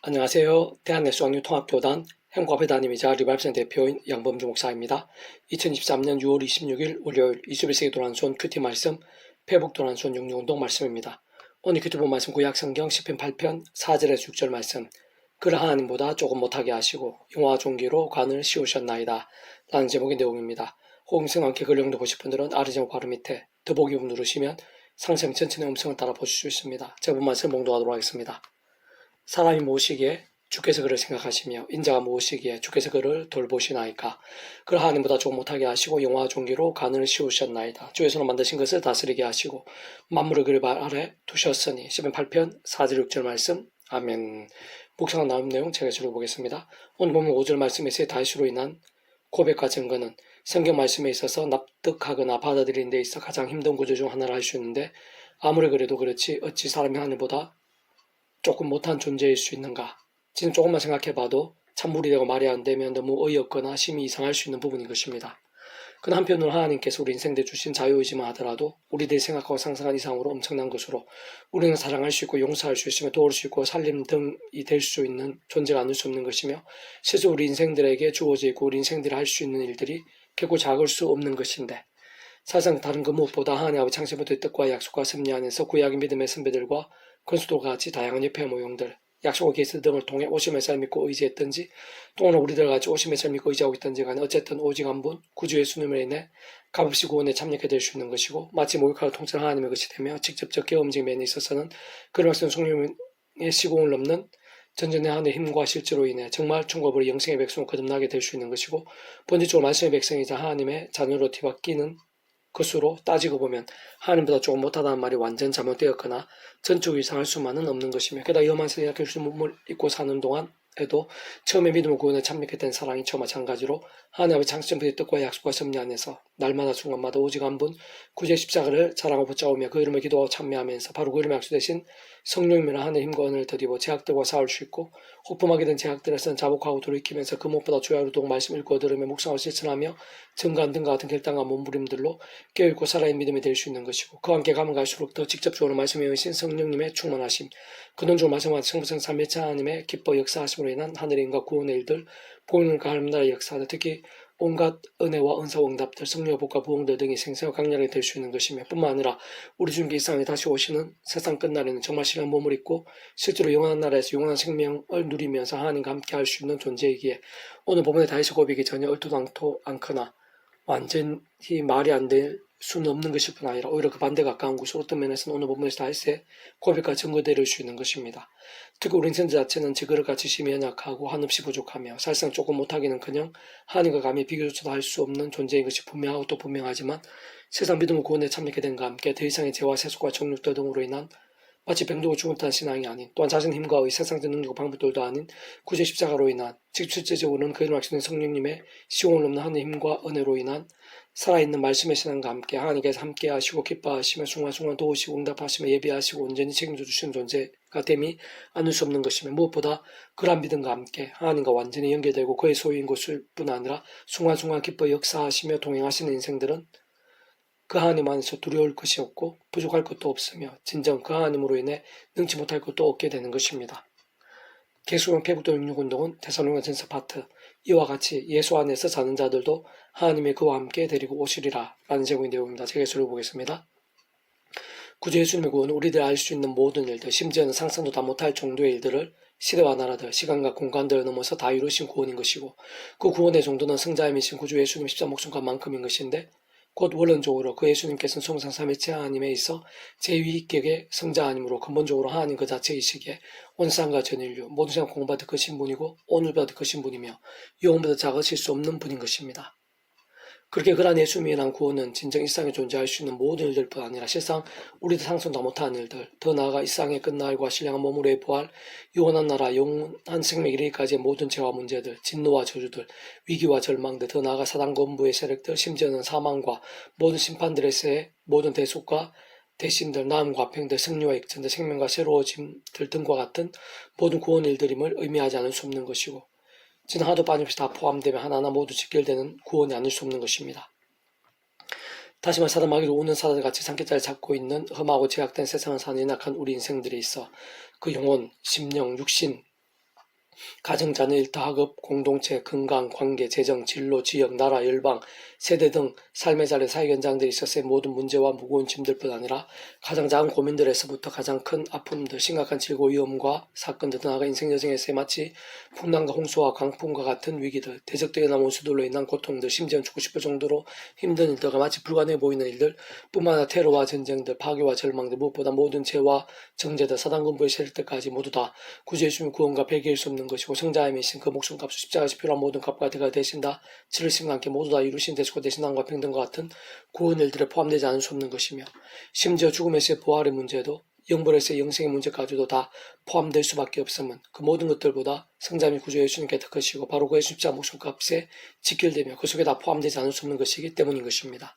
안녕하세요. 대한예수학교통합교단 행과배단임이자 리발센 대표인 양범주 목사입니다. 2023년 6월 26일 월요일 21세기 도란손 큐티 말씀 회복 도란손 영육운동 말씀입니다. 오늘 큐티 본 말씀 구약성경 시편 8편 4절에서 6절 말씀. 그를 하나님보다 조금 못하게 하시고 용화와 존귀로 관을 씌우셨나이다 라는 제목의 내용입니다. 호응성 함께 글 영도 보실 분들은 아래 제목 바로 밑에 더보기 부 누르시면 상세히 전체의 음성을 따라 보실 수 있습니다. 제가 본 말씀 봉독하도록 하겠습니다. 사람이 무엇이기에 주께서 그를 생각하시며 인자가 무엇이기에 주께서 그를 돌보시나이까. 그를 하나님보다 조금 못하게 하시고 영화와 존귀로 관을 씌우셨나이다. 주의 손으로 만드신 것을 다스리게 하시고 만물을 그를 발 아래 두셨으니. 시편 8편 4절 6절 말씀. 아멘. 묵상한 나온 내용 제가 읽어보겠습니다. 오늘 보면 5절 말씀에서의 다윗으로 인한 고백과 증거는 성경 말씀에 있어서 납득하거나 받아들이는 데 있어 가장 힘든 구조 중 하나를 할 수 있는데, 아무리 그래도 그렇지 어찌 사람이 하늘보다 조금 못한 존재일 수 있는가. 지금 조금만 생각해봐도 참물이 되고 말이 안 되면 너무 어이없거나 심히 이상할 수 있는 부분인 것입니다. 그러나 한편으로 하나님께서 우리 인생에 주신 자유의지만 하더라도 우리들이 생각하고 상상한 이상으로 엄청난 것으로 우리는 사랑할 수 있고 용서할 수 있으며 도울 수 있고 살림 등이 될 수 있는 존재가 아닐 수 없는 것이며, 실제로 우리 인생들에게 주어져 있고 우리 인생들이 할 수 있는 일들이 결코 작을 수 없는 것인데, 사실상 다른 그 무엇보다 하나님 아버지 창세부터의 뜻과 약속과 섭리 안에서 구약의 믿음의 선배들과 건수들과 같이 다양한 예표의 모형들, 약속의 계시 등을 통해 오심의 삶을 믿고 의지했든지 또는 우리들 같이 오심의 삶을 믿고 의지하고 있든지 간에 어쨌든 오직 한 분 구주 예수님으로 인해 값없이 구원에 참여하게 될 수 있는 것이고, 마치 목욕하고 통째로 하나님의 것이 되며 직접적 깨움직인 면에 있어서는 그런 것은 성령의 시공을 넘는 전전의 하나님의 힘과 실제로 인해 정말 충고버리 영생의 백성을 거듭나게 될 수 있는 것이고, 본질적으로 말씀의 백성이자 하나님의 자녀로 뒤바뀌는 것으로 따지고 보면 하나님보다 조금 못하다는 말이 완전 잘못되었거나 전적으로 이상할 수만은 없는 것이며, 게다가 위험한 세상에 주신 몸을 입고 사는 동안에도 처음에 믿음을 구원에 참여했던 사랑이 저와 마찬가지로 하나님의 창세전부의 뜻과 약속과 섭리 안에서 날마다 순간마다 오직 한 분 구주의 십자가를 자랑하고 붙잡으며 그 이름을 기도하고 찬미하면서 바로 그 이름의 약속 대신 성령님이나 하나님의 힘과 은혜를 더디고 제약들과 싸울 수 있고, 혹품하게 된 제약들에서는 자복하고 돌이키면서 그 무엇보다 주야로 동 말씀 읽고 들으며 묵상하고 실천하며 증거한 등과 같은 결단과 몸부림들로 깨어있고 살아있는 믿음이 될 수 있는 것이고, 그와 함께 가면 갈수록 더 직접적으로 말씀에 의신 성령님의 충만하심, 근원적으로 말씀하신 성부성 삼위일체 하나님의 기뻐 역사하심으로 인한 하늘의 인과 구원의 일들, 보이는가 하나님 나라의 역사들, 특히 온갖 은혜와 은사와 응답들, 성령의 복과 부흥들 등이 생생하고 강렬하게 될 수 있는 것이며, 뿐만 아니라 우리 주님께 이 세상에 다시 오시는 세상 끝날에는 정말 신령한 몸을 입고 실제로 영원한 나라에서 영원한 생명을 누리면서 하나님과 함께 할 수 있는 존재이기에, 오늘 본문의 다윗의 고백이 전혀 얼토당토 않거나 완전히 말이 안 될 수는 없는 것일 뿐 아니라 오히려 그 반대 가까운 곳으로 어떤 면에서는 오늘 본문에서 다윗의 고백과 증거될 수 있는 것입니다. 특히 우리 인생 자체는 지그릇과 지심이 연약하고 한없이 부족하며 사실상 조금 못하기는커녕 하나님과 감히 비교조차도 할 수 없는 존재인 것이 분명하고 또 분명하지만, 세상 믿음을 구원에 참여하게 된과 함께 더 이상의 죄와 세속과 정욕들 등으로 인한 마치 병들고 죽은 듯한 신앙이 아닌, 또한 자신 힘과 의 세상적 능력과 방법들도 아닌 구주의 십자가로 인한, 즉 실제적으로는 그 이름 약속된 성령님의 시공을 넘는 하나님의 힘과 은혜로 인한 살아있는 말씀의 신앙과 함께 하나님께서 함께 하시고 기뻐하시며 순간순간 도우시고 응답하시며 예비하시고 온전히 책임져 주시는 존재가 됨이 않을 수 없는 것이며, 무엇보다 그러한 믿음과 함께 하나님과 완전히 연결되고 그의 소유인 것일 뿐 아니라 순간순간 기뻐 역사하시며 동행하시는 인생들은 그 하나님 안에서 두려울 것이 없고 부족할 것도 없으며 진정 그 하나님으로 인해 능치 못할 것도 없게 되는 것입니다. 계수형 페북도 육육운동은 데살로니가전서 파트 이와 같이 예수 안에서 사는 자들도 하나님의 그와 함께 데리고 오시리라 라는 제목의 내용입니다. 제가 예수를 보겠습니다. 구주 예수님의 구원은 우리들이 알 수 있는 모든 일들, 심지어는 상상도 다 못할 정도의 일들을 시대와 나라들, 시간과 공간들을 넘어서 다 이루신 구원인 것이고, 그 구원의 정도는 성자이신 구주 예수님 십자 목숨과만큼인 것인데, 곧 원론적으로 그 예수님께서는 성상 삼위일체 하나님에 있어 제2위격의 성자 아니므로 근본적으로 하나님 그 자체이시기에 온상과 전 인류 모든 세상 공부받을 것인 분이고 오늘보다 더 크신 분이며 영원보다 작으실 수 없는 분인 것입니다. 그렇게 그러한 예수님에 대한 구원은 진정 일상에 존재할 수 있는 모든 일들뿐 아니라 실상 우리도 상상도 못하는 일들, 더 나아가 일상의 끝날과 신령한 몸으로의 부활, 영원한 나라, 영원한 생명 이르기까지의 모든 죄와 문제들, 진노와 저주들, 위기와 절망들, 더 나아가 사단 권부의 세력들, 심지어는 사망과 모든 심판들에서의 모든 대속과 대신들, 나음과 평들, 승리와 역전들, 생명과 새로워짐들 등과 같은 모든 구원 일들임을 의미하지 않을 수 없는 것이고, 지는 하도 빠짐없이 다 포함되며 하나하나 모두 직결되는 구원이 아닐 수 없는 것입니다. 다시 말해 사단 마귀로 오는 사단같이 산기자를 잡고 있는 험하고 제약된 세상을 사는 연약한 우리 인생들이 있어 그 영혼, 심령, 육신, 가정자녀 일타학업, 공동체, 건강, 관계, 재정, 진로, 지역, 나라, 열방, 세대 등 삶의 자리 사회 현장들이 있어서의 모든 문제와 무거운 짐들뿐 아니라 가장 작은 고민들에서부터 가장 큰 아픔들, 심각한 질고 위험과 사건들, 나아가 인생 여정에서의 마치 풍랑과 홍수와 강풍과 같은 위기들, 대적되게 남은 수들로 인한 고통들, 심지어는 죽고 싶을 정도로 힘든 일들과 마치 불가능해 보이는 일들 뿐만 아니라 테러와 전쟁들, 파괴와 절망들, 무엇보다 모든 죄와 정죄들, 사단군부의 세력들까지 모두 다 구주 예수님의 구원과 배기할 수 없는 것이고 성자임이신 그 목숨값을 십자가에서 필요한 모든 값과 대가 대신 다 치르심과 함께 모두 다 이루신 대속과 대신함과 평등과 같은 구원 일들에 포함되지 않을 수 없는 것이며 심지어 죽음에서의 부활의 문제도 영벌에서의 영생의 문제까지도 다 포함될 수밖에 없음은 그 모든 것들보다 성자인 구주 예수님께 더 크시고 바로 그의 십자가 목숨값에 직결되며 그 속에 다 포함되지 않을 수 없는 것이기 때문인 것입니다.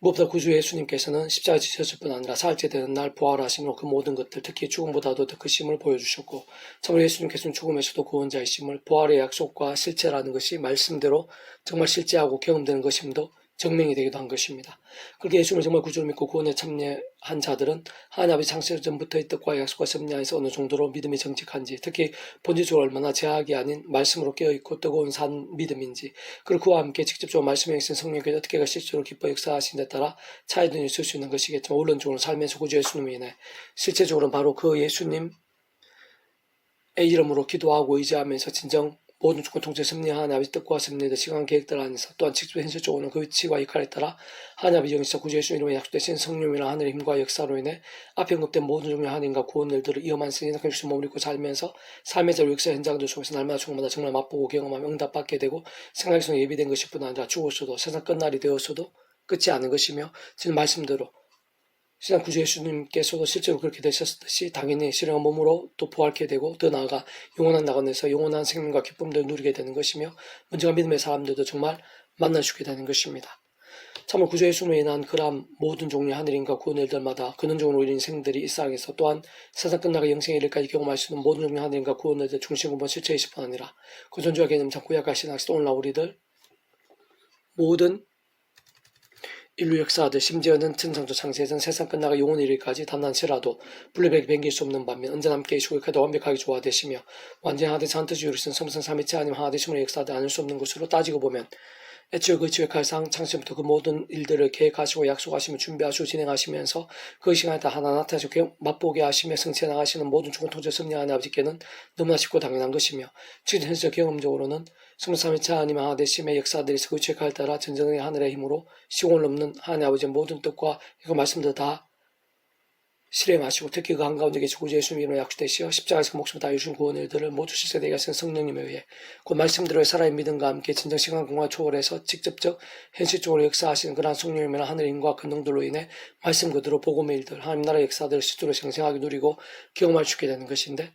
무엇보다 구주 예수님께서는 십자가에 지셨을 뿐 아니라 사흘째 되는 날 부활하심으로 그 모든 것들, 특히 죽음보다도 더 크심을 보여주셨고 참으로 예수님께서는 죽음에서도 구원자이심을, 부활의 약속과 실체라는 것이 말씀대로 정말 실제하고 경험되는 것임도 증명이 되기도 한 것입니다. 그렇게 예수님을 정말 구주로 믿고 구원에 참여한 자들은 하나님 아버지 창세 전부터의 뜻과 약속과 섭리하에서 어느 정도로 믿음이 정직한지, 특히 본질적으로 얼마나 제약이 아닌 말씀으로 깨어있고 뜨거운 산 믿음인지, 그리고 그와 함께 직접적으로 말씀에 있는 성령께서 어떻게가 실제로 기뻐 역사하신 데 따라 차이점이 있을 수 있는 것이겠지만, 원론적으로 살면서 구주 예수님으로 인해 실제적으로는 바로 그 예수님의 이름으로 기도하고 의지하면서 진정 모든 주권 통제 섭리하나님 아버지 뜻과 섭리들 시간 계획들 안에서 또한 직접 현실적으로는 그 위치와 역할에 따라 하나님 아버지 영이시자 구주 예수 이름으로 약속되신 성령이나 하늘의 힘과 역사로 인해 앞에 언급된 모든 종류의 하나님과 구원 일들을 위험한 승인을 주신 몸을 입고 살면서 삶의 자 역사 현장들 속에서 날마다 죽음마다 정말 맛보고 경험하며 응답받게 되고 생각에서 예비된 것일 뿐 아니라 죽었어도 세상 끝날이 되었어도 끝이 아닌 것이며 지금 말씀대로 신앙 구주 예수님께서도 실제로 그렇게 되셨듯이 당연히 신령한 몸으로 또 부활케 되고 더 나아가 영원한 나간에서 영원한 생명과 기쁨들을 누리게 되는 것이며 먼저가 믿음의 사람들도 정말 만나주게 되는 것입니다. 참으로 구주 예수님으로 인한 그러한 모든 종류의 하늘인과 구원 일들마다 근원적으로 우리 인생들이 이 세상에서 또한 세상 끝나가 영생의 일까지 경험할 수 있는 모든 종류의 하늘인과 구원 일들 중심 근본 실체이실 뿐 아니라 그 존재와 개념 참 구약하신 학시 오늘날 우리들 모든 인류 역사들 심지어는 천상조 창세전 세상 끝나가 영원히 이르기까지 단단치라도 분리백이 변길 수 없는 반면 언제나 함께 계시고 그도 완벽하게 조화되시며 완전히 하나된 산뜻이 이루신 섬성 삼위체 하나님 하나되심으로 역사하지 않을 수 없는 것으로 따지고 보면 애초에 그 지획할상 창세부터 그 모든 일들을 계획하시고 약속하시며 준비하시고 진행하시면서 그 시간에 다 하나 나타나시고 맛보게 하시며 성취해 나가시는 모든 주권 통제 섭리하는 아버지께는 너무나 쉽고 당연한 것이며 지금 현실 경험적으로는 성삼위체 하나님 하나되심의 역사들이 그 지획할 따라 전쟁의 하늘의 힘으로 시공을 넘는 하나님 아버지의 모든 뜻과 그 말씀들 다 실행하시고 특히 그 한가운데 계신 구주 예수님 이름으로 약속되시어 십자가에서 그 목숨을 다해주신 구원 일들을 모두 실세되게 하신 성령님에 의해 그 말씀대로의 살아있는 믿음과 함께 진정 시간 공간 초월해서 직접적 현실적으로 역사하시는 그러한 성령님이나 하늘의 힘과 근능들로 인해 말씀 그대로 복음의 일들 하나님 나라 역사들을 실제로 생생하게 누리고 경험할 수 있게 되는 것인데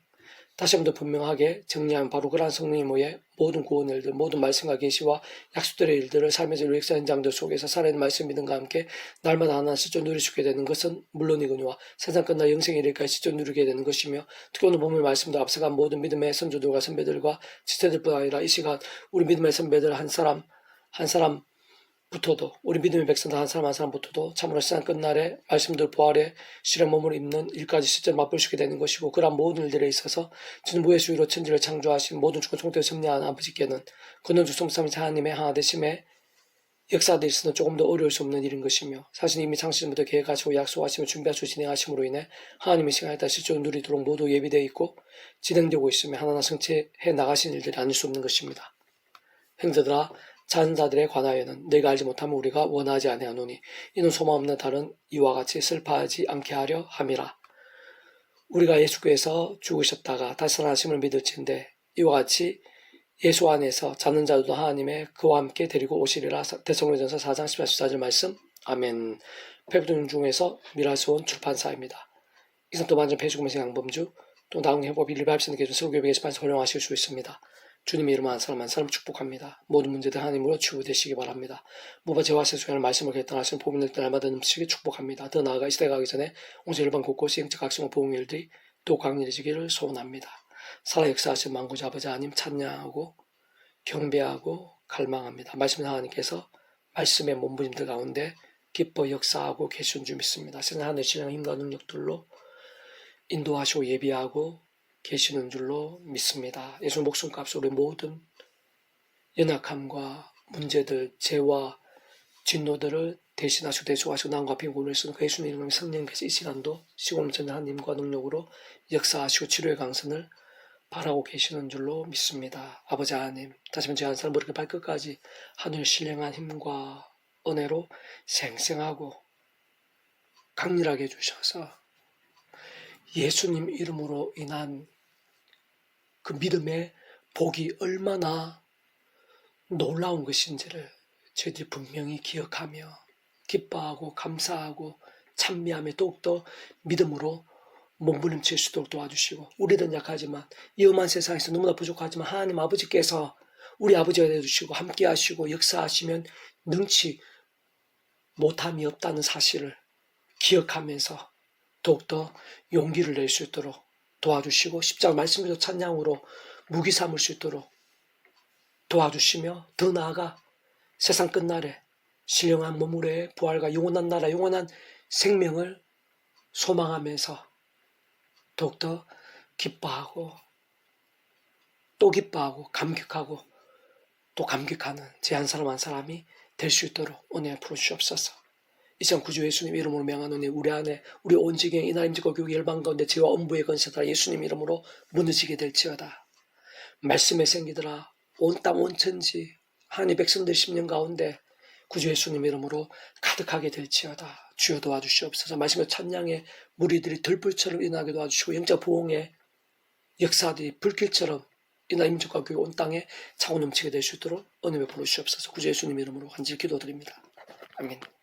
다시 한번 더 분명하게 정리하면 바로 그러한 성령님의 모든 구원 일들, 모든 말씀과 계시와 약속들의 일들을 삶의 역사 현장들 속에서 살아있는 말씀 믿음과 함께 날마다 하나 실존 누릴 수 있게 되는 것은 물론이거니와 세상 끝나 영생의 일까지 실존 누리게 되는 것이며 특히 오늘 본문 말씀도 앞서간 모든 믿음의 선조들과 선배들과 지체들뿐 아니라 이 시간 우리 믿음의 선배들 한 사람 한 사람 부터도 우리 믿음의 백성들 한 사람 한 사람부터도 참으로 세상 끝날에 말씀들 부활에 실현 몸을 입는 일까지 실제로 맛볼 수 있게 되는 것이고 그러한 모든 일들에 있어서 주는 무의 수위로 천지를 창조하신 모든 주권 총대를 섭리하는 아버지께는 근원주 성삼위체 하나님의 하나되심의 역사들이 있어서 조금 더 어려울 수 없는 일인 것이며 사실 이미 창시전부터 계획하시고 약속하시며 준비하시고 진행하심으로 인해 하나님의 시간에 따라 실존 누리도록 모두 예비되어 있고 진행되고 있으며 하나하나 성취해 나가신 일들이 아닐 수 없는 것입니다. 형제들아 자자들에 관하여는 내가 알지 못하면 우리가 원하지 아니하노니 이는 소망 없는 다른 이와 같이 슬퍼하지 않게 하려 함이라. 우리가 예수께서 죽으셨다가 다시 살아나심을 믿을진데 이와 같이 예수 안에서 자는 자들도 하나님의 그와 함께 데리고 오시리라. 데살로니가전서 4장 14절 말씀. 아멘. 폐부등 중에서 미라스온 출판사입니다. 이상 또 완전 폐주금에서 양범주 또 나훈 해법 1발전에 계신 서울교회 게시판에서 활용하실 수 있습니다. 주님의 이름 한 사람 한 사람 축복합니다. 모든 문제들 하나님으로 치유되시기 바랍니다. 무바 제와 세수하는 말씀을 결단하시는 보민들 날마다 넘치게 축복합니다. 더 나아가 이 시대 가기 전에 온전 일반 곳곳이 영적 각성과 보응 일들이 또 강렬해지기를 소원합니다. 살아 역사하신 만구자 아버지 하나님 찬양하고 경배하고 갈망합니다. 말씀 하나님께서 말씀의 몸부림들 가운데 기뻐 역사하고 계신 줄 믿습니다. 세상 하늘 신앙 힘과 능력들로 인도하시고 예비하고 계시는 줄로 믿습니다. 예수 목숨값으로 우리 모든 연약함과 문제들, 죄와 진노들을 대신하시고 대속하시고 나음과 빈곤을 쓰는 그 예수님 이름의 성령께서 이 시간도 시골 전에 하나님과 능력으로 역사하시고 치료의 강선을 바라고 계시는 줄로 믿습니다. 아버지 하나님, 다시 한번 제한 사람 머리부터 발끝까지 하늘 신령한 힘과 은혜로 생생하고 강렬하게 해주셔서 예수님 이름으로 인한 그 믿음의 복이 얼마나 놀라운 것인지를 저희들이 분명히 기억하며 기뻐하고 감사하고 찬미하며 더욱더 믿음으로 몸부림칠 수 있도록 도와주시고, 우리는 약하지만 이 험한 세상에서 너무나 부족하지만 하나님 아버지께서 우리 아버지가 되어주시고 함께 하시고 역사하시면 능치 못함이 없다는 사실을 기억하면서 더욱더 용기를 낼 수 있도록 도와주시고, 십자가 말씀으로 찬양으로 무기 삼을 수 있도록 도와주시며, 더 나아가 세상 끝날에 신령한 몸으로의 부활과 영원한 나라, 영원한 생명을 소망하면서 더욱더 기뻐하고 또 기뻐하고 감격하고 또 감격하는 제 한 사람 한 사람이 될 수 있도록 은혜 풀어주시옵소서. 이 시간 구주 예수님 이름으로 명하노니 우리 안에 우리 온 지경 이날임직과 교육 열방 가운데 죄와 엄부의 건세다 예수님 이름으로 무너지게 될지어다. 말씀의 생기더라 온 땅 온 천지 하나님 백성들 10년 가운데 구주 예수님 이름으로 가득하게 될지어다. 주여 도와주시옵소서. 말씀의 찬양의 무리들이 들불처럼 일어나게 도와주시고 영적 부흥의 역사들이 불길처럼 이날 임직과 교회 온 땅에 차고 넘치게 될 수 있도록 은혜 베풀어 주시옵소서. 구주 예수님 이름으로 간절히 기도드립니다. 아멘.